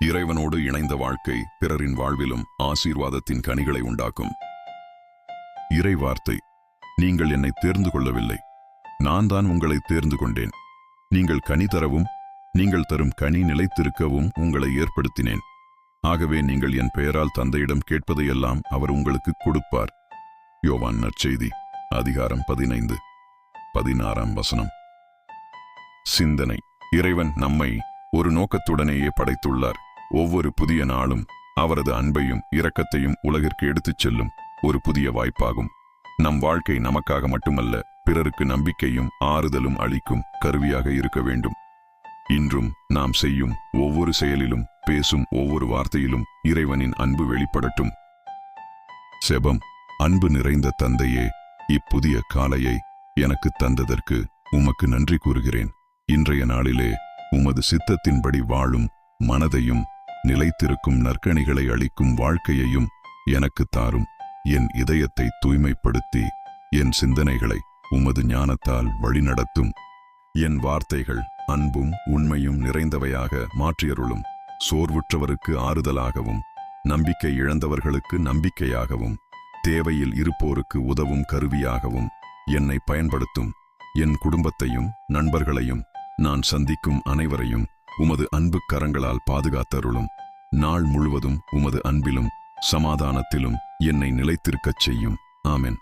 இறைவனோடு இணைந்த வாழ்க்கை பிறரின் வாழ்விலும் ஆசீர்வாதத்தின் கனிகளை உண்டாக்கும். இறை வார்த்தை: நீங்கள் என்னை தேர்ந்து கொள்ளவில்லை, நான் தான் உங்களை தேர்ந்து கொண்டேன். நீங்கள் கனி தரவும் நீங்கள் தரும் கனி நிலைத்திருக்கவும் உங்களை ஏற்படுத்தினேன். ஆகவே நீங்கள் என் பெயரால் தந்தையிடம் கேட்பதையெல்லாம் அவர் உங்களுக்கு கொடுப்பார். யோவான் நற்செய்தி அதிகாரம் 15, 16 சிந்தனை: இறைவன் நம்மை ஒரு நோக்கத்துடனேயே படைத்துள்ளார். ஒவ்வொரு புதிய நாளும் அவரது அன்பையும் இரக்கத்தையும் உலகிற்கு எடுத்துச் செல்லும் ஒரு புதிய வாய்ப்பாகும். நம் வாழ்க்கை நமக்காக மட்டுமல்ல, பிறருக்கு நம்பிக்கையும் ஆறுதலும் அளிக்கும் கருவியாக இருக்க வேண்டும். இன்றும் நாம் செய்யும் ஒவ்வொரு செயலிலும் பேசும் ஒவ்வொரு வார்த்தையிலும் இறைவனின் அன்பு வெளிப்படட்டும். செபம்: அன்பு நிறைந்த தந்தையே, இப்புதிய காலையை எனக்கு தந்ததற்கு உமக்கு நன்றி கூறுகிறேன். இன்றைய நாளிலே உமது சித்தத்தின்படி வாழும் மனதையும் நிலைத்திருக்கும் நற்கனிகளை அளிக்கும் வாழ்க்கையையும் எனக்கு தாரும். என் இதயத்தை தூய்மைப்படுத்தி என் சிந்தனைகளை உமது ஞானத்தால் வழிநடத்தும். என் வார்த்தைகள் அன்பும் உண்மையும் நிறைந்தவையாக மாற்றியருளும். சோர்வுற்றவருக்கு ஆறுதலாகவும் நம்பிக்கை இழந்தவர்களுக்கு நம்பிக்கையாகவும் தேவையில் இருப்போருக்கு உதவும் கருவியாகவும் என்னை பயன்படுத்தும். என் குடும்பத்தையும் நண்பர்களையும் நான் சந்திக்கும் அனைவரையும் உமது அன்பு கரங்களால் பாதுகாத்தருளும். நாள் முழுவதும் உமது அன்பிலும் சமாதானத்திலும் என்னை நிலைத்திருக்கச் செய்யும். ஆமென்.